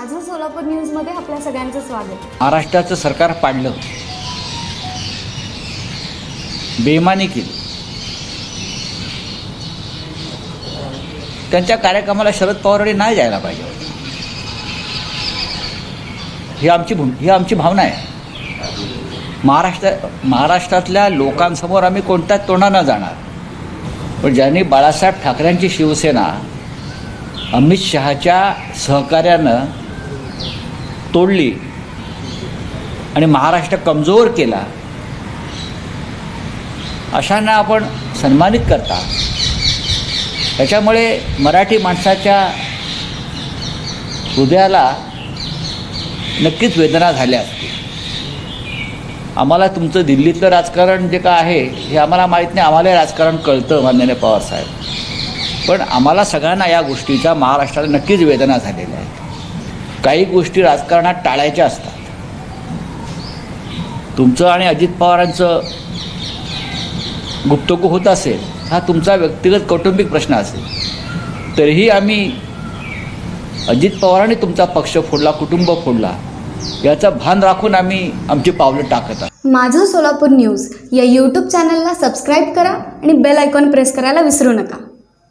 माझं सोलापूर न्यूजमध्ये आपल्या सगळ्यांचं स्वागत। महाराष्ट्राचं सरकार पाडलं, बेईमानी केली। त्यांच्या कार्यक्रमाला शरद पवारांनी नाही जायला पाहिजे, ही आमची भावना आहे। महाराष्ट्रातल्या लोकांसमोर आम्ही कोणत्याच तोंडानं जाणार, पण ज्यांनी बाळासाहेब ठाकरेंची शिवसेना अमित शहाच्या सहकार्यानं तोडली आणि महाराष्ट्र कमजोर केला, अशांना आपण सन्मानित करता। त्याच्यामुळे मराठी माणसाच्या हृदयाला नक्कीच वेदना झाल्या असतील। आम्हाला तुमचं दिल्लीतलं राजकारण जे काय आहे हे आम्हाला माहीत नाही, आम्हाला राजकारण कळतं माननीय पवारसाहेब, पण आम्हाला सगळ्यांना या गोष्टीचा महाराष्ट्राला नक्कीच वेदना झालेल्या आहेत। काही गोष्टी राजकारणात टाळायच्या असतात। तुमचं आणि अजित पवारांचं गुप्तगू होत असेल, हा तुमचा व्यक्तिगत कौटुंबिक प्रश्न असेल, तरीही आम्ही अजित पवारांनी तुमचा पक्ष फोडला, कुटुंब फोडला, याचं भान राखून आम्ही आमची पावलं टाकत आहोत। माझं सोलापूर न्यूज या यूट्यूब चॅनलला सबस्क्राईब करा आणि बेल आयकॉन प्रेस करायला विसरू नका।